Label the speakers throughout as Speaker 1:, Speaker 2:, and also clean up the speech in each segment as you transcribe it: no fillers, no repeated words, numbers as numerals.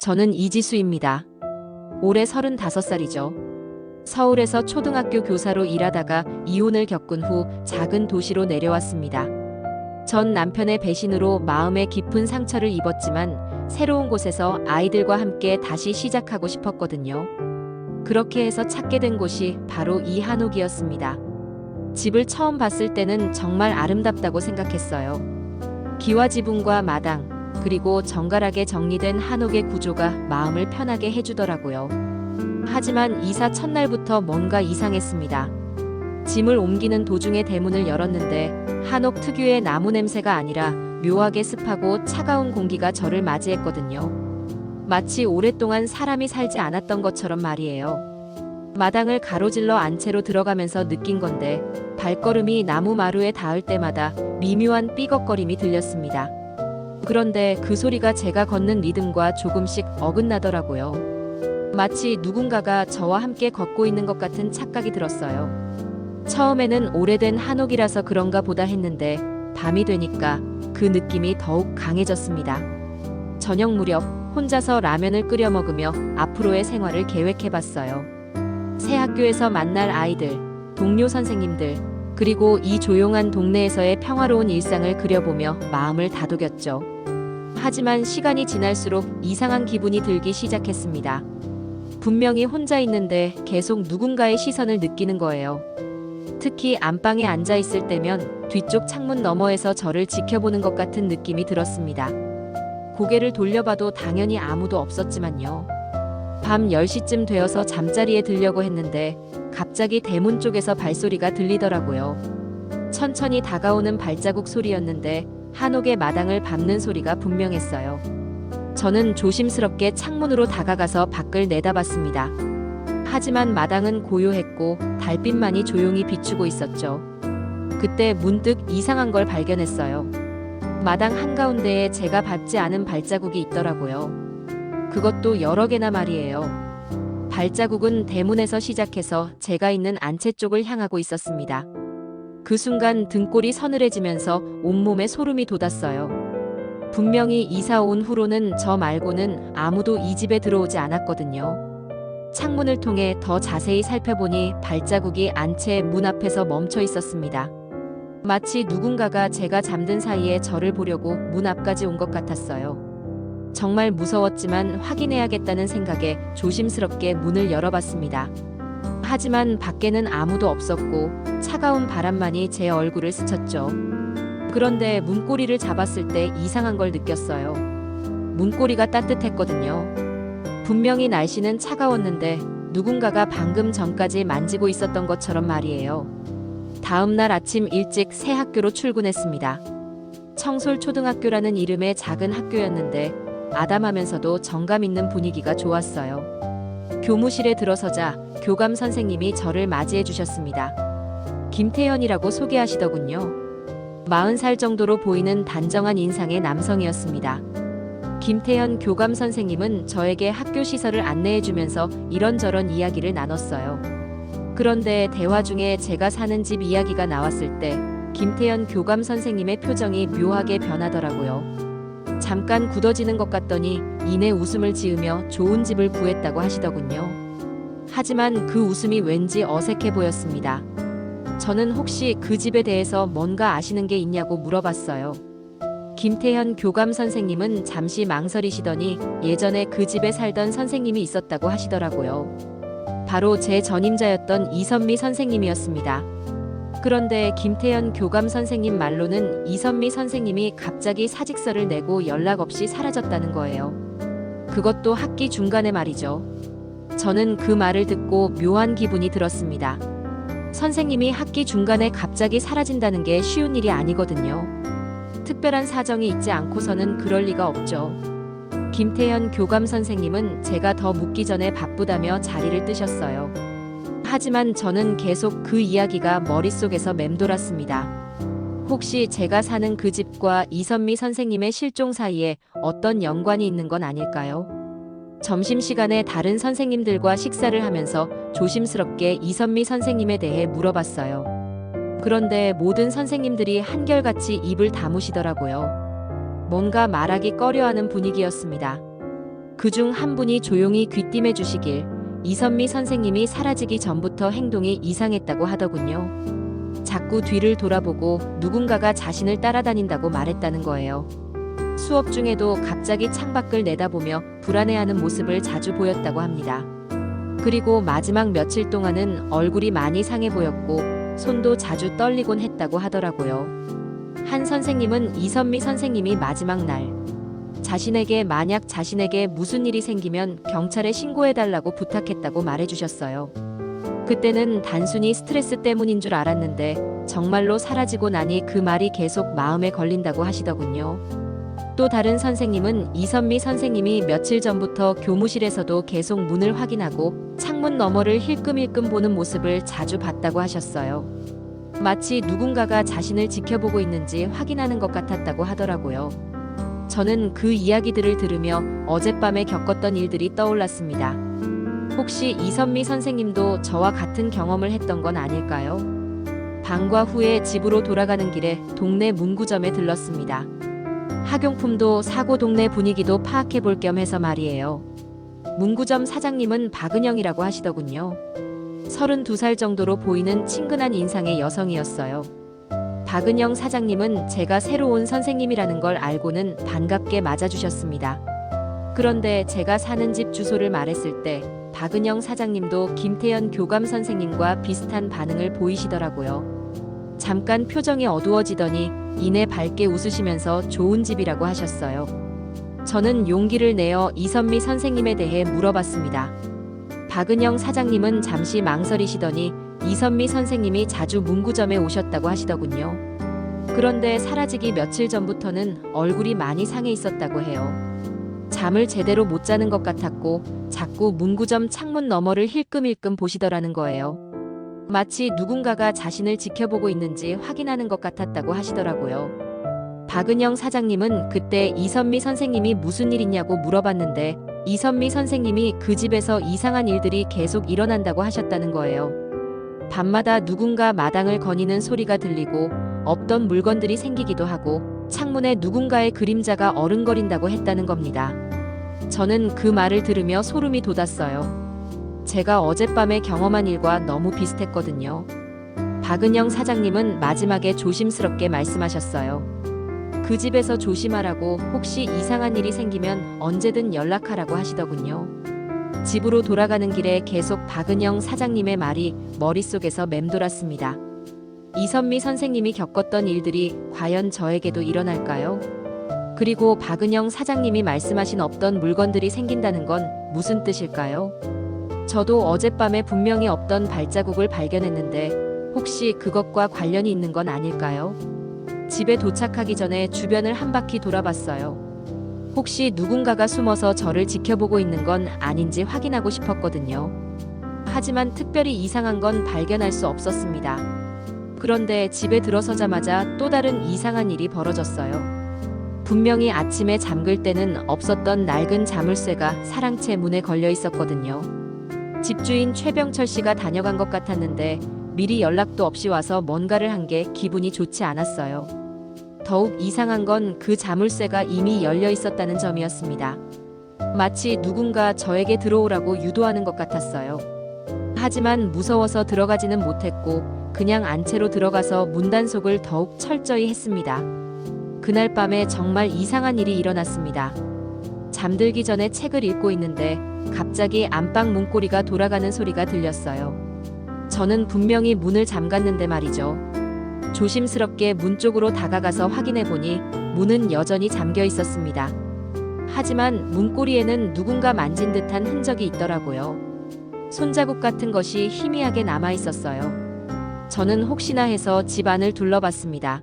Speaker 1: 저는 이지수입니다. 올해 35살이죠. 서울에서 초등학교 교사로 일하다가 이혼을 겪은 후 작은 도시로 내려왔습니다. 전 남편의 배신으로 마음에 깊은 상처를 입었지만 새로운 곳에서 아이들과 함께 다시 시작하고 싶었거든요. 그렇게 해서 찾게 된 곳이 바로 이 한옥이었습니다. 집을 처음 봤을 때는 정말 아름답다고 생각했어요. 기와 지붕과 마당, 그리고 정갈하게 정리된 한옥의 구조가 마음을 편하게 해주더라고요. 하지만 이사 첫날부터 뭔가 이상했습니다. 짐을 옮기는 도중에 대문을 열었는데 한옥 특유의 나무 냄새가 아니라 묘하게 습하고 차가운 공기가 저를 맞이했거든요. 마치 오랫동안 사람이 살지 않았던 것처럼 말이에요. 마당을 가로질러 안채로 들어가면서 느낀 건데 발걸음이 나무 마루에 닿을 때마다 미묘한 삐걱거림이 들렸습니다. 그런데 그 소리가 제가 걷는 리듬과 조금씩 어긋나더라고요. 마치 누군가가 저와 함께 걷고 있는 것 같은 착각이 들었어요. 처음에는 오래된 한옥이라서 그런가 보다 했는데 밤이 되니까 그 느낌이 더욱 강해졌습니다. 저녁 무렵 혼자서 라면을 끓여 먹으며 앞으로의 생활을 계획해봤어요. 새 학교에서 만날 아이들, 동료 선생님들, 그리고 이 조용한 동네에서의 평화로운 일상을 그려보며 마음을 다독였죠. 하지만 시간이 지날수록 이상한 기분이 들기 시작했습니다. 분명히 혼자 있는데 계속 누군가의 시선을 느끼는 거예요. 특히 안방에 앉아 있을 때면 뒤쪽 창문 너머에서 저를 지켜보는 것 같은 느낌이 들었습니다. 고개를 돌려봐도 당연히 아무도 없었지만요. 밤 10시쯤 되어서 잠자리에 들려고 했는데 갑자기 대문 쪽에서 발소리가 들리더라고요. 천천히 다가오는 발자국 소리였는데 한옥의 마당을 밟는 소리가 분명했어요. 저는 조심스럽게 창문으로 다가가서 밖을 내다봤습니다. 하지만 마당은 고요했고 달빛만이 조용히 비추고 있었죠. 그때 문득 이상한 걸 발견했어요. 마당 한가운데에 제가 밟지 않은 발자국이 있더라고요. 그것도 여러 개나 말이에요. 발자국은 대문에서 시작해서 제가 있는 안채 쪽을 향하고 있었습니다. 그 순간 등골이 서늘해지면서 온몸에 소름이 돋았어요. 분명히 이사 온 후로는 저 말고는 아무도 이 집에 들어오지 않았거든요. 창문을 통해 더 자세히 살펴보니 발자국이 안채 문 앞에서 멈춰 있었습니다. 마치 누군가가 제가 잠든 사이에 저를 보려고 문 앞까지 온 것 같았어요. 정말 무서웠지만 확인해야겠다는 생각에 조심스럽게 문을 열어봤습니다. 하지만 밖에는 아무도 없었고 차가운 바람만이 제 얼굴을 스쳤죠. 그런데 문고리를 잡았을 때 이상한 걸 느꼈어요. 문고리가 따뜻했거든요. 분명히 날씨는 차가웠는데 누군가가 방금 전까지 만지고 있었던 것처럼 말이에요. 다음 날 아침 일찍 새 학교로 출근했습니다. 청솔초등학교라는 이름의 작은 학교였는데 아담하면서도 정감 있는 분위기가 좋았어요. 교무실에 들어서자 교감 선생님이 저를 맞이해 주셨습니다. 김태현이라고 소개하시더군요. 40살 정도로 보이는 단정한 인상의 남성이었습니다. 김태현 교감 선생님은 저에게 학교 시설을 안내해 주면서 이런저런 이야기를 나눴어요. 그런데 대화 중에 제가 사는 집 이야기가 나왔을 때 김태현 교감 선생님의 표정이 묘하게 변하더라고요. 잠깐 굳어지는 것 같더니 이내 웃음을 지으며 좋은 집을 구했다고 하시더군요. 하지만 그 웃음이 왠지 어색해 보였습니다. 저는 혹시 그 집에 대해서 뭔가 아시는 게 있냐고 물어봤어요. 김태현 교감 선생님은 잠시 망설이시더니 예전에 그 집에 살던 선생님이 있었다고 하시더라고요. 바로 제 전임자였던 이선미 선생님이었습니다. 그런데 김태현 교감 선생님 말로는 이선미 선생님이 갑자기 사직서를 내고 연락 없이 사라졌다는 거예요. 그것도 학기 중간에 말이죠. 저는 그 말을 듣고 묘한 기분이 들었습니다. 선생님이 학기 중간에 갑자기 사라진다는 게 쉬운 일이 아니거든요. 특별한 사정이 있지 않고서는 그럴 리가 없죠. 김태현 교감 선생님은 제가 더 묻기 전에 바쁘다며 자리를 뜨셨어요. 하지만 저는 계속 그 이야기가 머릿속에서 맴돌았습니다. 혹시 제가 사는 그 집과 이선미 선생님의 실종 사이에 어떤 연관이 있는 건 아닐까요? 점심시간에 다른 선생님들과 식사를 하면서 조심스럽게 이선미 선생님에 대해 물어봤어요. 그런데 모든 선생님들이 한결같이 입을 다무시더라고요. 뭔가 말하기 꺼려하는 분위기였습니다. 그중 한 분이 조용히 귀띔해 주시길 이선미 선생님이 사라지기 전부터 행동이 이상했다고 하더군요. 자꾸 뒤를 돌아보고 누군가가 자신을 따라다닌다고 말했다는 거예요. 수업 중에도 갑자기 창밖을 내다보며 불안해하는 모습을 자주 보였다고 합니다. 그리고 마지막 며칠 동안은 얼굴이 많이 상해 보였고 손도 자주 떨리곤 했다고 하더라고요. 한 선생님은 이선미 선생님이 마지막 날 만약 자신에게 무슨 일이 생기면 경찰에 신고해달라고 부탁했다고 말해주셨어요. 그때는 단순히 스트레스 때문인 줄 알았는데 정말로 사라지고 나니 그 말이 계속 마음에 걸린다고 하시더군요. 또 다른 선생님은 이선미 선생님이 며칠 전부터 교무실에서도 계속 문을 확인하고 창문 너머를 힐끔힐끔 보는 모습을 자주 봤다고 하셨어요. 마치 누군가가 자신을 지켜보고 있는지 확인하는 것 같았다고 하더라고요. 저는 그 이야기들을 들으며 어젯밤에 겪었던 일들이 떠올랐습니다. 혹시 이선미 선생님도 저와 같은 경험을 했던 건 아닐까요? 방과 후에 집으로 돌아가는 길에 동네 문구점에 들렀습니다. 학용품도 사고 동네 분위기도 파악해 볼 겸 해서 말이에요. 문구점 사장님은 박은영이라고 하시더군요. 32살 정도로 보이는 친근한 인상의 여성이었어요. 박은영 사장님은 제가 새로 온 선생님이라는 걸 알고는 반갑게 맞아주셨습니다. 그런데 제가 사는 집 주소를 말했을 때 박은영 사장님도 김태연 교감 선생님과 비슷한 반응을 보이시더라고요. 잠깐 표정이 어두워지더니 이내 밝게 웃으시면서 좋은 집이라고 하셨어요. 저는 용기를 내어 이선미 선생님에 대해 물어봤습니다. 박은영 사장님은 잠시 망설이시더니 이선미 선생님이 자주 문구점에 오셨다고 하시더군요. 그런데 사라지기 며칠 전부터는 얼굴이 많이 상해 있었다고 해요. 잠을 제대로 못 자는 것 같았고 자꾸 문구점 창문 너머를 힐끔힐끔 보시더라는 거예요. 마치 누군가가 자신을 지켜보고 있는지 확인하는 것 같았다고 하시더라고요. 박은영 사장님은 그때 이선미 선생님이 무슨 일 있냐고 물어봤는데 이선미 선생님이 그 집에서 이상한 일들이 계속 일어난다고 하셨다는 거예요. 밤마다 누군가 마당을 거니는 소리가 들리고 없던 물건들이 생기기도 하고 창문에 누군가의 그림자가 어른거린다고 했다는 겁니다. 저는 그 말을 들으며 소름이 돋았어요. 제가 어젯밤에 경험한 일과 너무 비슷했거든요. 박은영 사장님은 마지막에 조심스럽게 말씀하셨어요. 그 집에서 조심하라고 혹시 이상한 일이 생기면 언제든 연락하라고 하시더군요. 집으로 돌아가는 길에 계속 박은영 사장님의 말이 머릿속에서 맴돌았습니다. 이선미 선생님이 겪었던 일들이 과연 저에게도 일어날까요? 그리고 박은영 사장님이 말씀하신 없던 물건들이 생긴다는 건 무슨 뜻일까요? 저도 어젯밤에 분명히 없던 발자국을 발견했는데 혹시 그것과 관련이 있는 건 아닐까요? 집에 도착하기 전에 주변을 한 바퀴 돌아봤어요. 혹시 누군가가 숨어서 저를 지켜보고 있는 건 아닌지 확인하고 싶었거든요. 하지만 특별히 이상한 건 발견할 수 없었습니다. 그런데 집에 들어서자마자 또 다른 이상한 일이 벌어졌어요. 분명히 아침에 잠글 때는 없었던 낡은 자물쇠가 사랑채 문에 걸려 있었거든요. 집주인 최병철 씨가 다녀간 것 같았는데 미리 연락도 없이 와서 뭔가를 한 게 기분이 좋지 않았어요. 더욱 이상한 건 그 자물쇠가 이미 열려 있었다는 점이었습니다. 마치 누군가 저에게 들어오라고 유도하는 것 같았어요. 하지만 무서워서 들어가지는 못했고 그냥 안채로 들어가서 문단속을 더욱 철저히 했습니다. 그날 밤에 정말 이상한 일이 일어났습니다. 잠들기 전에 책을 읽고 있는데 갑자기 안방 문고리가 돌아가는 소리가 들렸어요. 저는 분명히 문을 잠갔는데 말이죠. 조심스럽게 문 쪽으로 다가가서 확인해 보니 문은 여전히 잠겨 있었습니다. 하지만 문고리에는 누군가 만진 듯한 흔적이 있더라고요. 손자국 같은 것이 희미하게 남아 있었어요. 저는 혹시나 해서 집 안을 둘러봤습니다.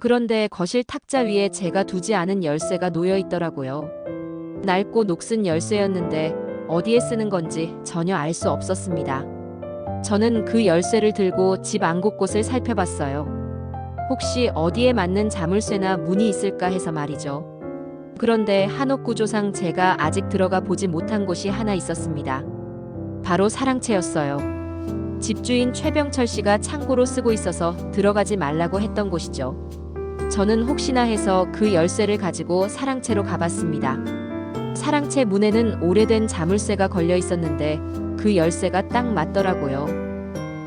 Speaker 1: 그런데 거실 탁자 위에 제가 두지 않은 열쇠가 놓여 있더라고요. 낡고 녹슨 열쇠였는데 어디에 쓰는 건지 전혀 알 수 없었습니다. 저는 그 열쇠를 들고 집 안 곳곳을 살펴봤어요. 혹시 어디에 맞는 자물쇠나 문이 있을까 해서 말이죠. 그런데 한옥구조상 제가 아직 들어가 보지 못한 곳이 하나 있었습니다. 바로 사랑채였어요. 집주인 최병철 씨가 창고로 쓰고 있어서 들어가지 말라고 했던 곳이죠. 저는 혹시나 해서 그 열쇠를 가지고 사랑채로 가봤습니다. 사랑채 문에는 오래된 자물쇠가 걸려 있었는데 그 열쇠가 딱 맞더라고요.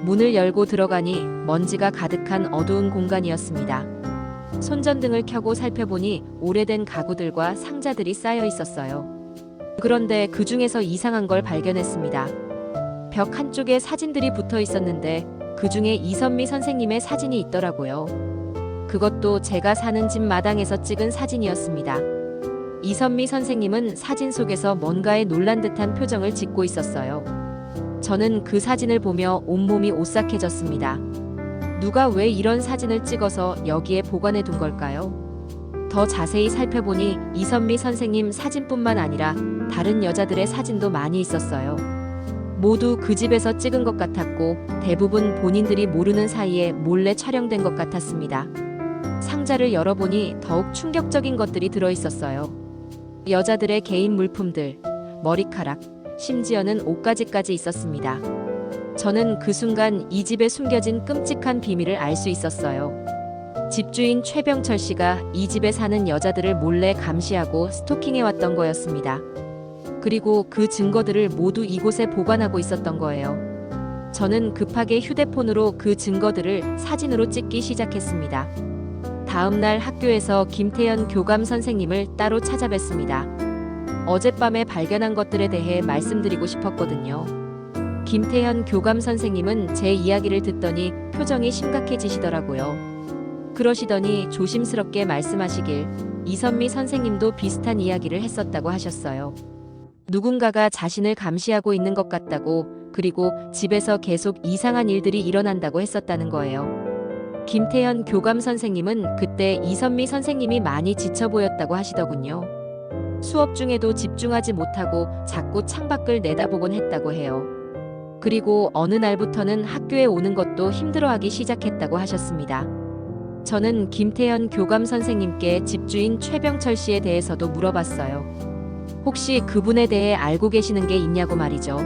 Speaker 1: 문을 열고 들어가니 먼지가 가득한 어두운 공간이었습니다. 손전등을 켜고 살펴보니 오래된 가구들과 상자들이 쌓여 있었어요. 그런데 그 중에서 이상한 걸 발견했습니다. 벽 한쪽에 사진들이 붙어 있었는데 그 중에 이선미 선생님의 사진이 있더라고요. 그것도 제가 사는 집 마당에서 찍은 사진이었습니다. 이선미 선생님은 사진 속에서 뭔가에 놀란 듯한 표정을 짓고 있었어요. 저는 그 사진을 보며 온몸이 오싹해졌습니다. 누가 왜 이런 사진을 찍어서 여기에 보관해 둔 걸까요? 더 자세히 살펴보니 이선미 선생님 사진뿐만 아니라 다른 여자들의 사진도 많이 있었어요. 모두 그 집에서 찍은 것 같았고 대부분 본인들이 모르는 사이에 몰래 촬영된 것 같았습니다. 상자를 열어보니 더욱 충격적인 것들이 들어있었어요. 여자들의 개인 물품들, 머리카락, 심지어는 옷가지까지 있었습니다. 저는 그 순간 이 집에 숨겨진 끔찍한 비밀을 알 수 있었어요. 집주인 최병철 씨가 이 집에 사는 여자들을 몰래 감시하고 스토킹해왔던 거였습니다. 그리고 그 증거들을 모두 이곳에 보관하고 있었던 거예요. 저는 급하게 휴대폰으로 그 증거들을 사진으로 찍기 시작했습니다. 다음 날 학교에서 김태연 교감 선생님을 따로 찾아뵀습니다. 어젯밤에 발견한 것들에 대해 말씀드리고 싶었거든요. 김태연 교감 선생님은 제 이야기를 듣더니 표정이 심각해지시더라고요. 그러시더니 조심스럽게 말씀하시길 이선미 선생님도 비슷한 이야기를 했었다고 하셨어요. 누군가가 자신을 감시하고 있는 것 같다고, 그리고 집에서 계속 이상한 일들이 일어난다고 했었다는 거예요. 김태연 교감 선생님은 그때 이선미 선생님이 많이 지쳐 보였다고 하시더군요. 수업 중에도 집중하지 못하고 자꾸 창밖을 내다보곤 했다고 해요. 그리고 어느 날부터는 학교에 오는 것도 힘들어하기 시작했다고 하셨습니다. 저는 김태연 교감 선생님께 집주인 최병철 씨에 대해서도 물어봤어요. 혹시 그분에 대해 알고 계시는 게 있냐고 말이죠.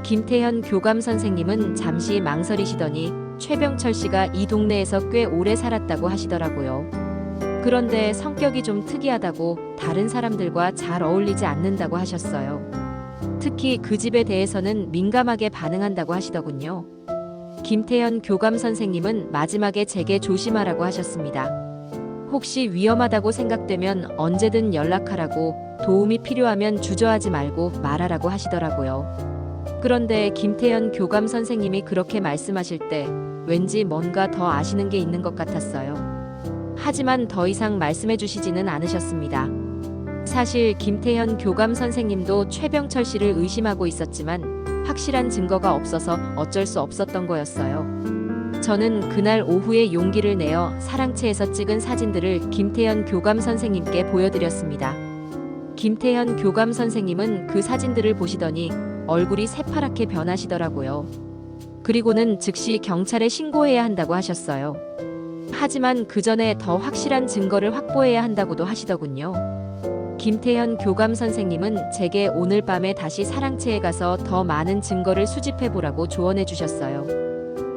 Speaker 1: 김태현 교감 선생님은 잠시 망설이시더니 최병철 씨가 이 동네에서 꽤 오래 살았다고 하시더라고요. 그런데 성격이 좀 특이하다고, 다른 사람들과 잘 어울리지 않는다고 하셨어요. 특히 그 집에 대해서는 민감하게 반응한다고 하시더군요. 김태현 교감 선생님은 마지막에 제게 조심하라고 하셨습니다. 혹시 위험하다고 생각되면 언제든 연락하라고, 도움이 필요하면 주저하지 말고 말하라고 하시더라고요. 그런데 김태연 교감 선생님이 그렇게 말씀하실 때 왠지 뭔가 더 아시는 게 있는 것 같았어요. 하지만 더 이상 말씀해 주시지는 않으셨습니다. 사실 김태연 교감 선생님도 최병철 씨를 의심하고 있었지만 확실한 증거가 없어서 어쩔 수 없었던 거였어요. 저는 그날 오후에 용기를 내어 사랑채에서 찍은 사진들을 김태연 교감 선생님께 보여드렸습니다. 김태연 교감 선생님은 그 사진들을 보시더니 얼굴이 새파랗게 변하시더라고요. 그리고는 즉시 경찰에 신고해야 한다고 하셨어요. 하지만 그 전에 더 확실한 증거를 확보해야 한다고도 하시더군요. 김태연 교감 선생님은 제게 오늘 밤에 다시 사랑채에 가서 더 많은 증거를 수집해 보라고 조언해 주셨어요.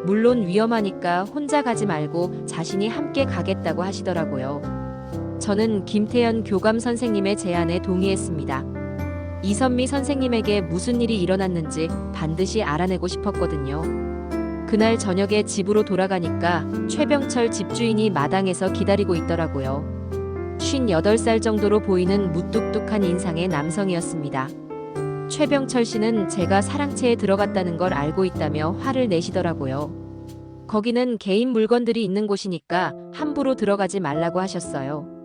Speaker 1: 물론 위험하니까 혼자 가지 말고 자신이 함께 가겠다고 하시더라고요. 저는 김태연 교감 선생님의 제안에 동의했습니다. 이선미 선생님에게 무슨 일이 일어났는지 반드시 알아내고 싶었거든요. 그날 저녁에 집으로 돌아가니까 최병철 집주인이 마당에서 기다리고 있더라고요. 58살 정도로 보이는 무뚝뚝한 인상의 남성이었습니다. 최병철 씨는 제가 사랑채에 들어갔다는 걸 알고 있다며 화를 내시더라고요. 거기는 개인 물건들이 있는 곳이니까 함부로 들어가지 말라고 하셨어요.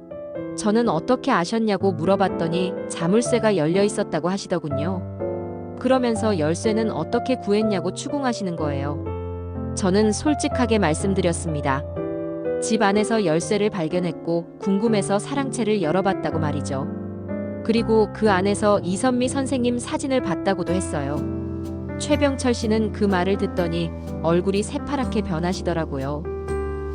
Speaker 1: 저는 어떻게 아셨냐고 물어봤더니 자물쇠가 열려 있었다고 하시더군요. 그러면서 열쇠는 어떻게 구했냐고 추궁하시는 거예요. 저는 솔직하게 말씀드렸습니다. 집 안에서 열쇠를 발견했고 궁금해서 사랑채를 열어봤다고 말이죠. 그리고 그 안에서 이선미 선생님 사진을 봤다고도 했어요. 최병철 씨는 그 말을 듣더니 얼굴이 새파랗게 변하시더라고요.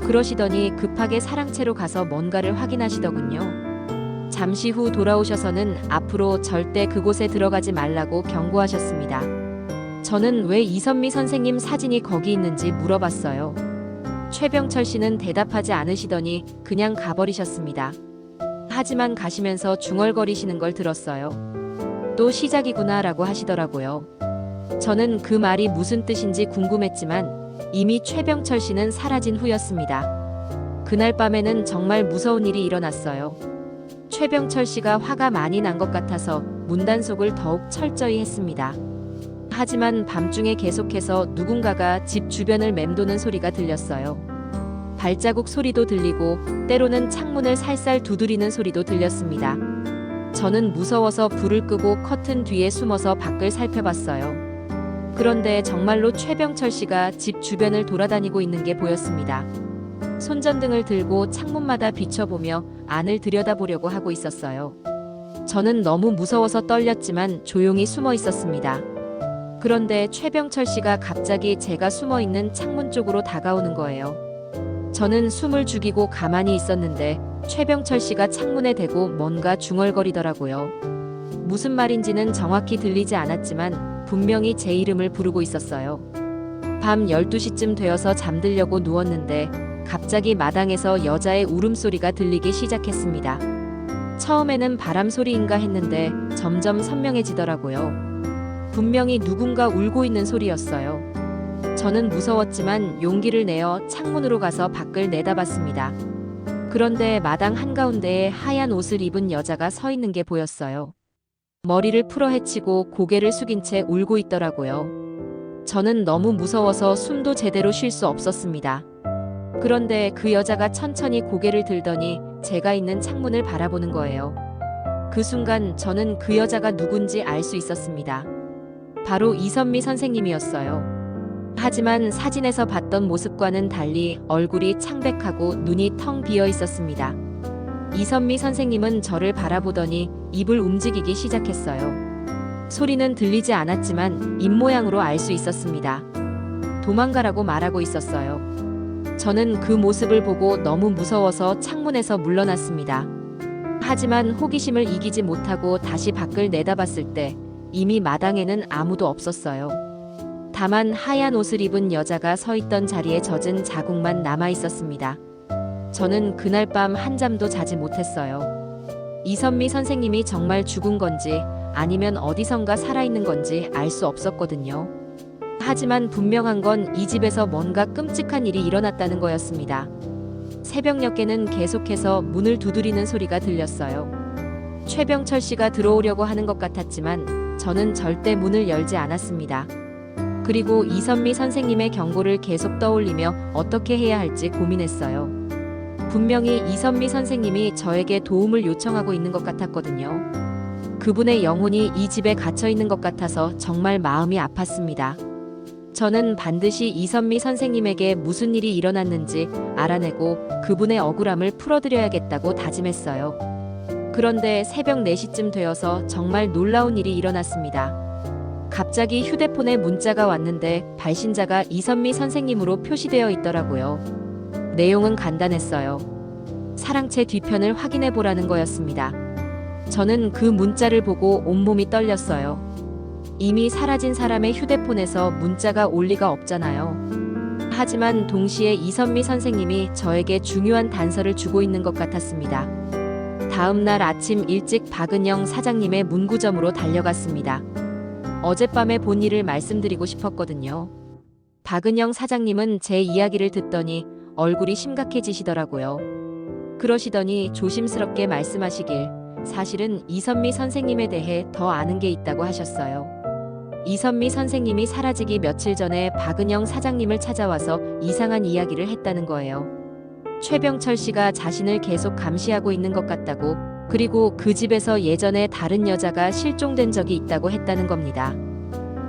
Speaker 1: 그러시더니 급하게 사랑채로 가서 뭔가를 확인하시더군요. 잠시 후 돌아오셔서는 앞으로 절대 그곳에 들어가지 말라고 경고하셨습니다. 저는 왜 이선미 선생님 사진이 거기 있는지 물어봤어요. 최병철 씨는 대답하지 않으시더니 그냥 가버리셨습니다. 하지만 가시면서 중얼거리시는 걸 들었어요. 또 시작이구나 라고 하시더라고요. 저는 그 말이 무슨 뜻인지 궁금했지만 이미 최병철 씨는 사라진 후였습니다. 그날 밤에는 정말 무서운 일이 일어났어요. 최병철 씨가 화가 많이 난 것 같아서 문단속을 더욱 철저히 했습니다. 하지만 밤중에 계속해서 누군가가 집 주변을 맴도는 소리가 들렸어요. 발자국 소리도 들리고 때로는 창문을 살살 두드리는 소리도 들렸습니다. 저는 무서워서 불을 끄고 커튼 뒤에 숨어서 밖을 살펴봤어요. 그런데 정말로 최병철 씨가 집 주변을 돌아다니고 있는 게 보였습니다. 손전등을 들고 창문마다 비춰보며 안을 들여다보려고 하고 있었어요. 저는 너무 무서워서 떨렸지만 조용히 숨어 있었습니다. 그런데 최병철 씨가 갑자기 제가 숨어 있는 창문 쪽으로 다가오는 거예요. 저는 숨을 죽이고 가만히 있었는데 최병철 씨가 창문에 대고 뭔가 중얼거리더라고요. 무슨 말인지는 정확히 들리지 않았지만 분명히 제 이름을 부르고 있었어요. 밤 12시쯤 되어서 잠들려고 누웠는데 갑자기 마당에서 여자의 울음소리가 들리기 시작했습니다. 처음에는 바람 소리인가 했는데 점점 선명해지더라고요. 분명히 누군가 울고 있는 소리였어요. 저는 무서웠지만 용기를 내어 창문으로 가서 밖을 내다봤습니다. 그런데 마당 한가운데에 하얀 옷을 입은 여자가 서 있는 게 보였어요. 머리를 풀어헤치고 고개를 숙인 채 울고 있더라고요. 저는 너무 무서워서 숨도 제대로 쉴 수 없었습니다. 그런데 그 여자가 천천히 고개를 들더니 제가 있는 창문을 바라보는 거예요. 그 순간 저는 그 여자가 누군지 알 수 있었습니다. 바로 이선미 선생님이었어요. 하지만 사진에서 봤던 모습과는 달리 얼굴이 창백하고 눈이 텅 비어 있었습니다. 이선미 선생님은 저를 바라보더니 입을 움직이기 시작했어요. 소리는 들리지 않았지만 입모양으로 알 수 있었습니다. 도망가라고 말하고 있었어요. 저는 그 모습을 보고 너무 무서워서 창문에서 물러났습니다. 하지만 호기심을 이기지 못하고 다시 밖을 내다봤을 때 이미 마당에는 아무도 없었어요. 다만 하얀 옷을 입은 여자가 서 있던 자리에 젖은 자국만 남아 있었습니다. 저는 그날 밤 한잠도 자지 못했어요. 이선미 선생님이 정말 죽은 건지 아니면 어디선가 살아있는 건지 알 수 없었거든요. 하지만 분명한 건 이 집에서 뭔가 끔찍한 일이 일어났다는 거였습니다. 새벽녘에는 계속해서 문을 두드리는 소리가 들렸어요. 최병철 씨가 들어오려고 하는 것 같았지만 저는 절대 문을 열지 않았습니다. 그리고 이선미 선생님의 경고를 계속 떠올리며 어떻게 해야 할지 고민했어요. 분명히 이선미 선생님이 저에게 도움을 요청하고 있는 것 같았거든요. 그분의 영혼이 이 집에 갇혀 있는 것 같아서 정말 마음이 아팠습니다. 저는 반드시 이선미 선생님에게 무슨 일이 일어났는지 알아내고 그분의 억울함을 풀어드려야겠다고 다짐했어요. 그런데 새벽 4시쯤 되어서 정말 놀라운 일이 일어났습니다. 갑자기 휴대폰에 문자가 왔는데 발신자가 이선미 선생님으로 표시되어 있더라고요. 내용은 간단했어요. 사랑채 뒤편을 확인해 보라는 거였습니다. 저는 그 문자를 보고 온몸이 떨렸어요. 이미 사라진 사람의 휴대폰에서 문자가 올 리가 없잖아요. 하지만 동시에 이선미 선생님이 저에게 중요한 단서를 주고 있는 것 같았습니다. 다음 날 아침 일찍 박은영 사장님의 문구점으로 달려갔습니다. 어젯밤에 본 일을 말씀드리고 싶었거든요. 박은영 사장님은 제 이야기를 듣더니 얼굴이 심각해지시더라고요. 그러시더니 조심스럽게 말씀하시길 사실은 이선미 선생님에 대해 더 아는 게 있다고 하셨어요. 이선미 선생님이 사라지기 며칠 전에 박은영 사장님을 찾아와서 이상한 이야기를 했다는 거예요. 최병철 씨가 자신을 계속 감시하고 있는 것 같다고, 그리고 그 집에서 예전에 다른 여자가 실종된 적이 있다고 했다는 겁니다.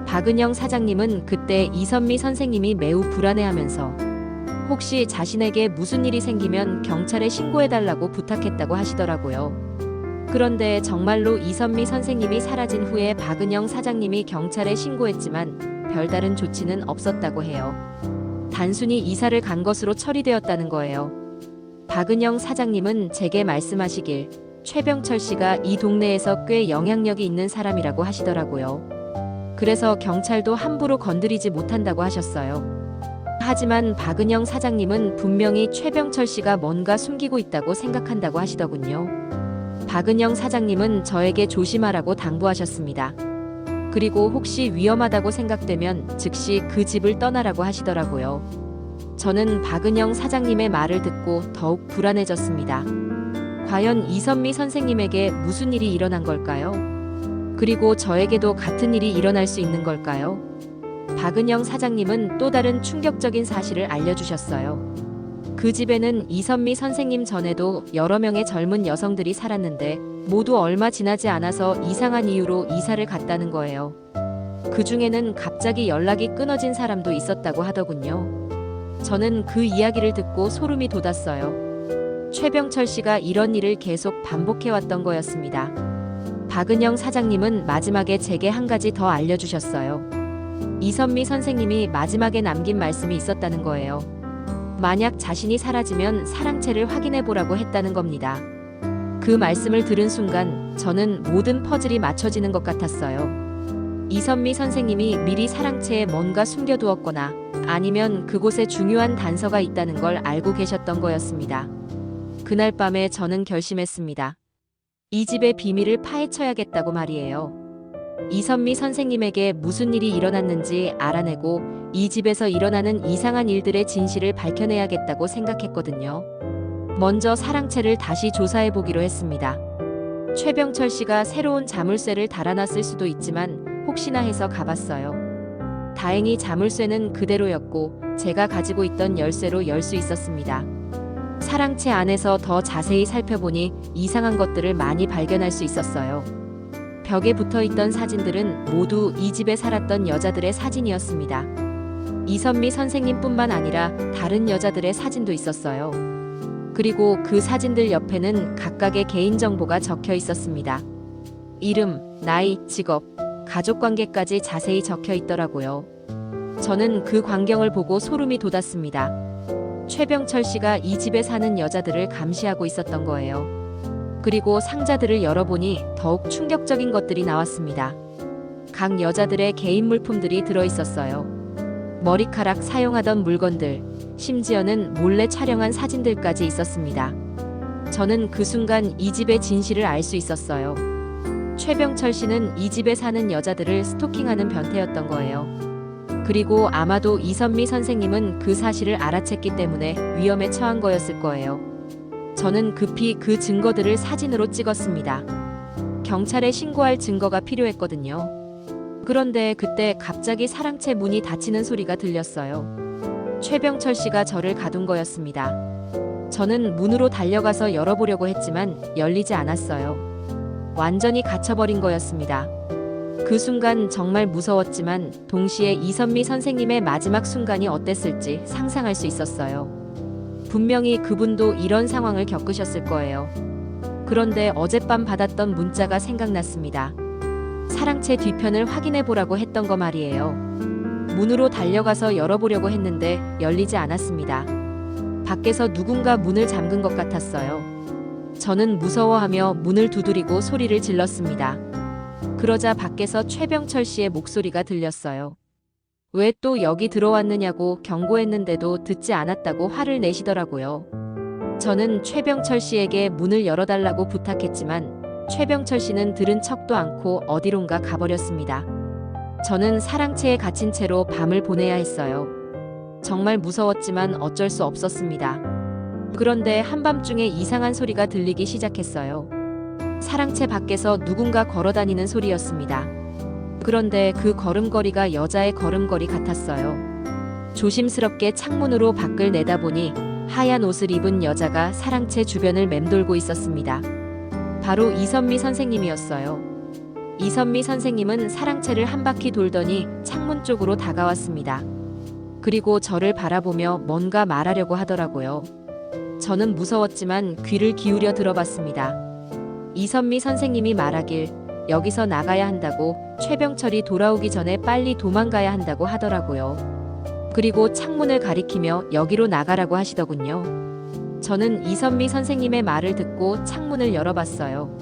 Speaker 1: 박은영 사장님은 그때 이선미 선생님이 매우 불안해하면서 혹시 자신에게 무슨 일이 생기면 경찰에 신고해달라고 부탁했다고 하시더라고요. 그런데 정말로 이선미 선생님이 사라진 후에 박은영 사장님이 경찰에 신고했지만 별다른 조치는 없었다고 해요. 단순히 이사를 간 것으로 처리되었다는 거예요. 박은영 사장님은 제게 말씀하시길 최병철 씨가 이 동네에서 꽤 영향력이 있는 사람이라고 하시더라고요. 그래서 경찰도 함부로 건드리지 못한다고 하셨어요. 하지만 박은영 사장님은 분명히 최병철 씨가 뭔가 숨기고 있다고 생각한다고 하시더군요. 박은영 사장님은 저에게 조심하라고 당부하셨습니다. 그리고 혹시 위험하다고 생각되면 즉시 그 집을 떠나라고 하시더라고요. 저는 박은영 사장님의 말을 듣고 더욱 불안해졌습니다. 과연 이선미 선생님에게 무슨 일이 일어난 걸까요? 그리고 저에게도 같은 일이 일어날 수 있는 걸까요? 박은영 사장님은 또 다른 충격적인 사실을 알려주셨어요. 그 집에는 이선미 선생님 전에도 여러 명의 젊은 여성들이 살았는데 모두 얼마 지나지 않아서 이상한 이유로 이사를 갔다는 거예요. 그 중에는 갑자기 연락이 끊어진 사람도 있었다고 하더군요. 저는 그 이야기를 듣고 소름이 돋았어요. 최병철 씨가 이런 일을 계속 반복해왔던 거였습니다. 박은영 사장님은 마지막에 제게 한 가지 더 알려주셨어요. 이선미 선생님이 마지막에 남긴 말씀이 있었다는 거예요. 만약 자신이 사라지면 사랑채를 확인해 보라고 했다는 겁니다. 그 말씀을 들은 순간 저는 모든 퍼즐이 맞춰지는 것 같았어요. 이선미 선생님이 미리 사랑채에 뭔가 숨겨두었거나 아니면 그곳에 중요한 단서가 있다는 걸 알고 계셨던 거였습니다. 그날 밤에 저는 결심했습니다. 이 집의 비밀을 파헤쳐야겠다고 말이에요. 이선미 선생님에게 무슨 일이 일어났는지 알아내고 이 집에서 일어나는 이상한 일들의 진실을 밝혀내야겠다고 생각했거든요. 먼저 사랑채를 다시 조사해보기로 했습니다. 최병철 씨가 새로운 자물쇠를 달아놨을 수도 있지만 혹시나 해서 가봤어요. 다행히 자물쇠는 그대로였고 제가 가지고 있던 열쇠로 열 수 있었습니다. 사랑채 안에서 더 자세히 살펴보니 이상한 것들을 많이 발견할 수 있었어요. 벽에 붙어있던 사진들은 모두 이 집에 살았던 여자들의 사진이었습니다. 이선미 선생님뿐만 아니라 다른 여자들의 사진도 있었어요. 그리고 그 사진들 옆에는 각각의 개인정보가 적혀 있었습니다. 이름, 나이, 직업, 가족관계까지 자세히 적혀 있더라고요. 저는 그 광경을 보고 소름이 돋았습니다. 최병철 씨가 이 집에 사는 여자들을 감시하고 있었던 거예요. 그리고 상자들을 열어보니 더욱 충격적인 것들이 나왔습니다. 각 여자들의 개인 물품들이 들어있었어요. 머리카락 사용하던 물건들, 심지어는 몰래 촬영한 사진들까지 있었습니다. 저는 그 순간 이 집의 진실을 알 수 있었어요. 최병철 씨는 이 집에 사는 여자들을 스토킹하는 변태였던 거예요. 그리고 아마도 이선미 선생님은 그 사실을 알아챘기 때문에 위험에 처한 거였을 거예요. 저는 급히 그 증거들을 사진으로 찍었습니다. 경찰에 신고할 증거가 필요했거든요. 그런데 그때 갑자기 사랑채 문이 닫히는 소리가 들렸어요. 최병철 씨가 저를 가둔 거였습니다. 저는 문으로 달려가서 열어보려고 했지만 열리지 않았어요. 완전히 갇혀버린 거였습니다. 그 순간 정말 무서웠지만 동시에 이선미 선생님의 마지막 순간이 어땠을지 상상할 수 있었어요. 분명히 그분도 이런 상황을 겪으셨을 거예요. 그런데 어젯밤 받았던 문자가 생각났습니다. 사랑채 뒤편을 확인해 보라고 했던 거 말이에요. 문으로 달려가서 열어보려고 했는데 열리지 않았습니다. 밖에서 누군가 문을 잠근 것 같았어요. 저는 무서워하며 문을 두드리고 소리를 질렀습니다. 그러자 밖에서 최병철 씨의 목소리가 들렸어요. 왜 또 여기 들어왔느냐고 경고했는데도 듣지 않았다고 화를 내시더라고요. 저는 최병철 씨에게 문을 열어달라고 부탁했지만 최병철 씨는 들은 척도 않고 어디론가 가버렸습니다. 저는 사랑채에 갇힌 채로 밤을 보내야 했어요. 정말 무서웠지만 어쩔 수 없었습니다. 그런데 한밤중에 이상한 소리가 들리기 시작했어요. 사랑채 밖에서 누군가 걸어다니는 소리였습니다. 그런데 그 걸음걸이가 여자의 걸음걸이 같았어요. 조심스럽게 창문으로 밖을 내다보니 하얀 옷을 입은 여자가 사랑채 주변을 맴돌고 있었습니다. 바로 이선미 선생님이었어요. 이선미 선생님은 사랑채를 한 바퀴 돌더니 창문 쪽으로 다가왔습니다. 그리고 저를 바라보며 뭔가 말하려고 하더라고요. 저는 무서웠지만 귀를 기울여 들어봤습니다. 이선미 선생님이 말하길 여기서 나가야 한다고, 최병철이 돌아오기 전에 빨리 도망가야 한다고 하더라고요. 그리고 창문을 가리키며 여기로 나가라고 하시더군요. 저는 이선미 선생님의 말을 듣고 창문을 열어봤어요.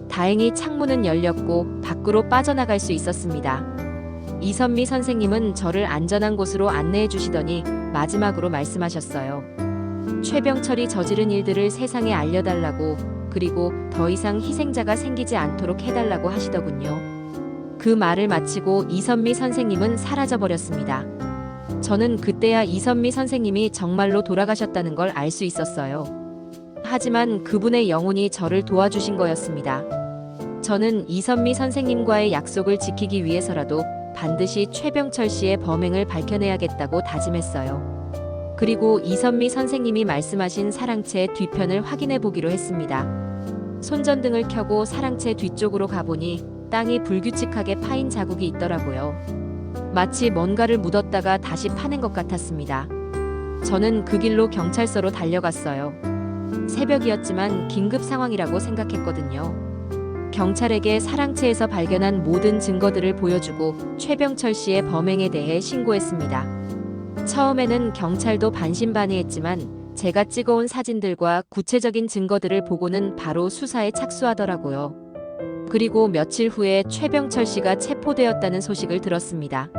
Speaker 1: 다행히 창문은 열렸고 밖으로 빠져나갈 수 있었습니다. 이선미 선생님은 저를 안전한 곳으로 안내해 주시더니 마지막으로 말씀하셨어요. 최병철이 저지른 일들을 세상에 알려달라고, 그리고 더 이상 희생자가 생기지 않도록 해달라고 하시더군요. 그 말을 마치고 이선미 선생님은 사라져버렸습니다. 저는 그때야 이선미 선생님이 정말로 돌아가셨다는 걸 알 수 있었어요. 하지만 그분의 영혼이 저를 도와주신 거였습니다. 저는 이선미 선생님과의 약속을 지키기 위해서라도 반드시 최병철 씨의 범행을 밝혀내야겠다고 다짐했어요. 그리고 이선미 선생님이 말씀하신 사랑채 뒤편을 확인해 보기로 했습니다. 손전등을 켜고 사랑채 뒤쪽으로 가보니 땅이 불규칙하게 파인 자국이 있더라고요. 마치 뭔가를 묻었다가 다시 파낸 것 같았습니다. 저는 그 길로 경찰서로 달려갔어요. 새벽이었지만 긴급 상황이라고 생각했거든요. 경찰에게 사랑채에서 발견한 모든 증거들을 보여주고 최병철 씨의 범행에 대해 신고했습니다. 처음에는 경찰도 반신반의했지만 제가 찍어온 사진들과 구체적인 증거들을 보고는 바로 수사에 착수하더라고요. 그리고 며칠 후에 최병철 씨가 체포되었다는 소식을 들었습니다.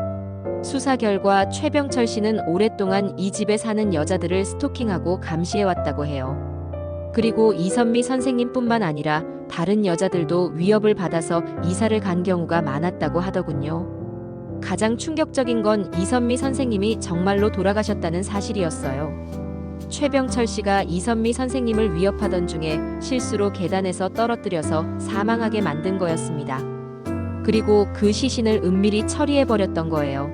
Speaker 1: 수사 결과 최병철 씨는 오랫동안 이 집에 사는 여자들을 스토킹하고 감시해왔다고 해요. 그리고 이선미 선생님뿐만 아니라 다른 여자들도 위협을 받아서 이사를 간 경우가 많았다고 하더군요. 가장 충격적인 건 이선미 선생님이 정말로 돌아가셨다는 사실이었어요. 최병철 씨가 이선미 선생님을 위협하던 중에 실수로 계단에서 떨어뜨려서 사망하게 만든 거였습니다. 그리고 그 시신을 은밀히 처리해버렸던 거예요.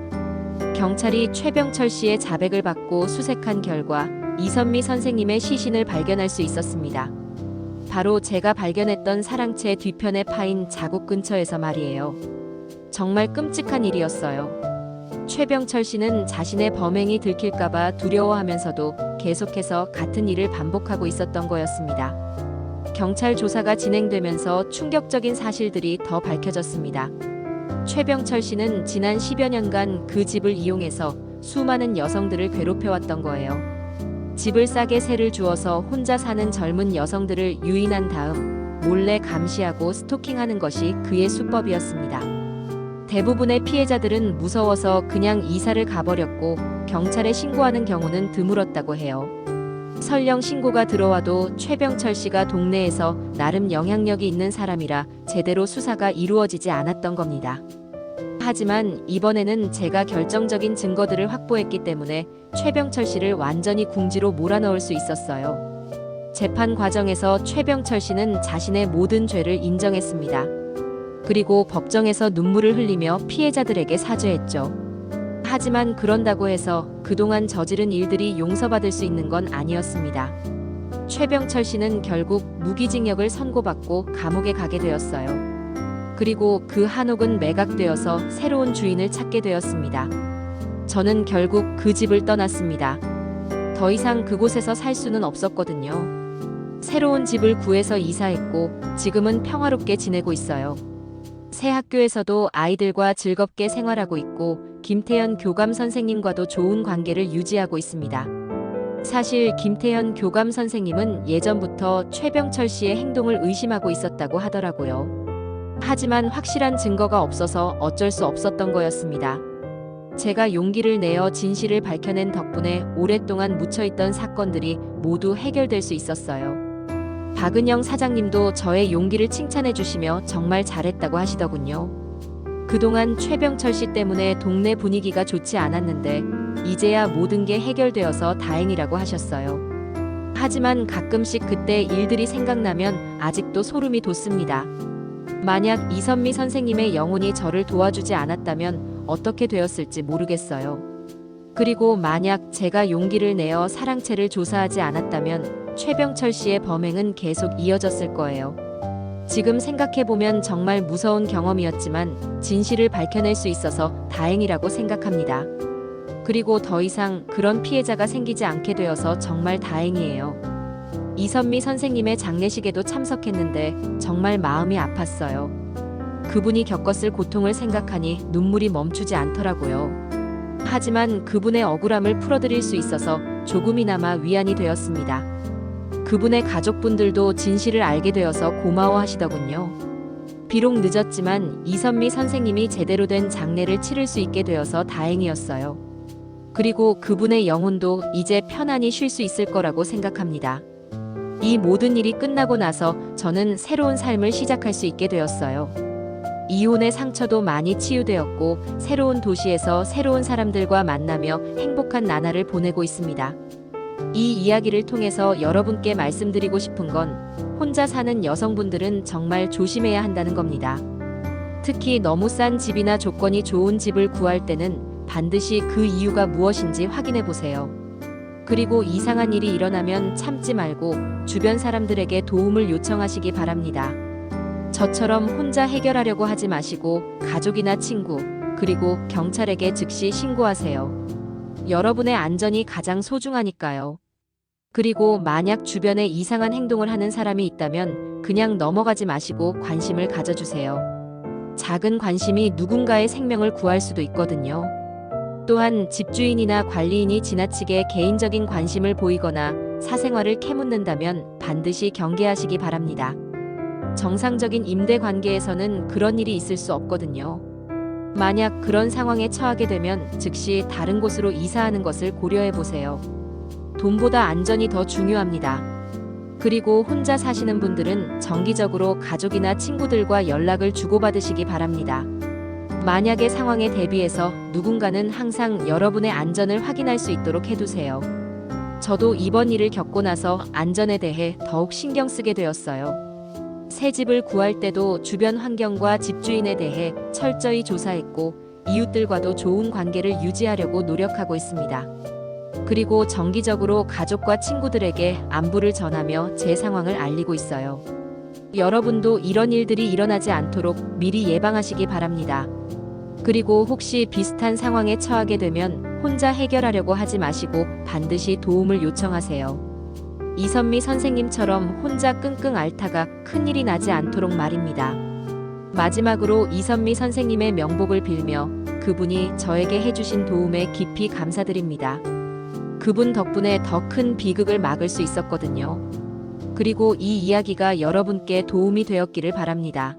Speaker 1: 경찰이 최병철 씨의 자백을 받고 수색한 결과 이선미 선생님의 시신을 발견할 수 있었습니다. 바로 제가 발견했던 사랑채 뒤편에 파인 자국 근처에서 말이에요. 정말 끔찍한 일이었어요. 최병철 씨는 자신의 범행이 들킬까봐 두려워하면서도 계속해서 같은 일을 반복하고 있었던 거였습니다. 경찰 조사가 진행되면서 충격적인 사실들이 더 밝혀졌습니다. 최병철 씨는 지난 10여 년간 그 집을 이용해서 수많은 여성들을 괴롭혀왔던 거예요. 집을 싸게 세를 주어서 혼자 사는 젊은 여성들을 유인한 다음 몰래 감시하고 스토킹하는 것이 그의 수법이었습니다. 대부분의 피해자들은 무서워서 그냥 이사를 가버렸고 경찰에 신고하는 경우는 드물었다고 해요. 설령 신고가 들어와도 최병철 씨가 동네에서 나름 영향력이 있는 사람이라 제대로 수사가 이루어지지 않았던 겁니다. 하지만 이번에는 제가 결정적인 증거들을 확보했기 때문에 최병철 씨를 완전히 궁지로 몰아넣을 수 있었어요. 재판 과정에서 최병철 씨는 자신의 모든 죄를 인정했습니다. 그리고 법정에서 눈물을 흘리며 피해자들에게 사죄했죠. 하지만 그런다고 해서 그동안 저지른 일들이 용서받을 수 있는 건 아니었습니다. 최병철 씨는 결국 무기징역을 선고받고 감옥에 가게 되었어요. 그리고 그 한옥은 매각되어서 새로운 주인을 찾게 되었습니다. 저는 결국 그 집을 떠났습니다. 더 이상 그곳에서 살 수는 없었거든요. 새로운 집을 구해서 이사했고 지금은 평화롭게 지내고 있어요. 새 학교에서도 아이들과 즐겁게 생활하고 있고 김태현 교감 선생님과도 좋은 관계를 유지하고 있습니다. 사실 김태현 교감 선생님은 예전부터 최병철 씨의 행동을 의심하고 있었다고 하더라고요. 하지만 확실한 증거가 없어서 어쩔 수 없었던 거였습니다. 제가 용기를 내어 진실을 밝혀낸 덕분에 오랫동안 묻혀있던 사건들이 모두 해결될 수 있었어요. 박은영 사장님도 저의 용기를 칭찬해 주시며 정말 잘했다고 하시더군요. 그동안 최병철 씨 때문에 동네 분위기가 좋지 않았는데 이제야 모든 게 해결되어서 다행이라고 하셨어요. 하지만 가끔씩 그때 일들이 생각나면 아직도 소름이 돋습니다. 만약 이선미 선생님의 영혼이 저를 도와주지 않았다면 어떻게 되었을지 모르겠어요. 그리고 만약 제가 용기를 내어 사랑채를 조사하지 않았다면 최병철 씨의 범행은 계속 이어졌을 거예요. 지금 생각해보면 정말 무서운 경험이었지만 진실을 밝혀낼 수 있어서 다행이라고 생각합니다. 그리고 더 이상 그런 피해자가 생기지 않게 되어서 정말 다행이에요. 이선미 선생님의 장례식에도 참석했는데 정말 마음이 아팠어요. 그분이 겪었을 고통을 생각하니 눈물이 멈추지 않더라고요. 하지만 그분의 억울함을 풀어드릴 수 있어서 조금이나마 위안이 되었습니다. 그분의 가족분들도 진실을 알게 되어서 고마워하시더군요. 비록 늦었지만 이선미 선생님이 제대로 된 장례를 치를 수 있게 되어서 다행이었어요. 그리고 그분의 영혼도 이제 편안히 쉴 수 있을 거라고 생각합니다. 이 모든 일이 끝나고 나서 저는 새로운 삶을 시작할 수 있게 되었어요. 이혼의 상처도 많이 치유되었고 새로운 도시에서 새로운 사람들과 만나며 행복한 나날을 보내고 있습니다. 이 이야기를 통해서 여러분께 말씀드리고 싶은 건 혼자 사는 여성분들은 정말 조심해야 한다는 겁니다. 특히 너무 싼 집이나 조건이 좋은 집을 구할 때는 반드시 그 이유가 무엇인지 확인해 보세요. 그리고 이상한 일이 일어나면 참지 말고 주변 사람들에게 도움을 요청하시기 바랍니다. 저처럼 혼자 해결하려고 하지 마시고 가족이나 친구, 그리고 경찰에게 즉시 신고하세요. 여러분의 안전이 가장 소중하니까요. 그리고 만약 주변에 이상한 행동을 하는 사람이 있다면 그냥 넘어가지 마시고 관심을 가져주세요. 작은 관심이 누군가의 생명을 구할 수도 있거든요. 또한 집주인이나 관리인이 지나치게 개인적인 관심을 보이거나 사생활을 캐묻는다면 반드시 경계하시기 바랍니다. 정상적인 임대 관계에서는 그런 일이 있을 수 없거든요. 만약 그런 상황에 처하게 되면 즉시 다른 곳으로 이사하는 것을 고려해 보세요. 돈보다 안전이 더 중요합니다. 그리고 혼자 사시는 분들은 정기적으로 가족이나 친구들과 연락을 주고받으시기 바랍니다. 만약의 상황에 대비해서 누군가는 항상 여러분의 안전을 확인할 수 있도록 해두세요. 저도 이번 일을 겪고 나서 안전에 대해 더욱 신경 쓰게 되었어요. 새 집을 구할 때도 주변 환경과 집주인에 대해 철저히 조사했고 이웃들과도 좋은 관계를 유지하려고 노력하고 있습니다. 그리고 정기적으로 가족과 친구들에게 안부를 전하며 제 상황을 알리고 있어요. 여러분도 이런 일들이 일어나지 않도록 미리 예방하시기 바랍니다. 그리고 혹시 비슷한 상황에 처하게 되면 혼자 해결하려고 하지 마시고 반드시 도움을 요청하세요. 이선미 선생님처럼 혼자 끙끙 앓다가 큰일이 나지 않도록 말입니다. 마지막으로 이선미 선생님의 명복을 빌며 그분이 저에게 해주신 도움에 깊이 감사드립니다. 그분 덕분에 더 큰 비극을 막을 수 있었거든요. 그리고 이 이야기가 여러분께 도움이 되었기를 바랍니다.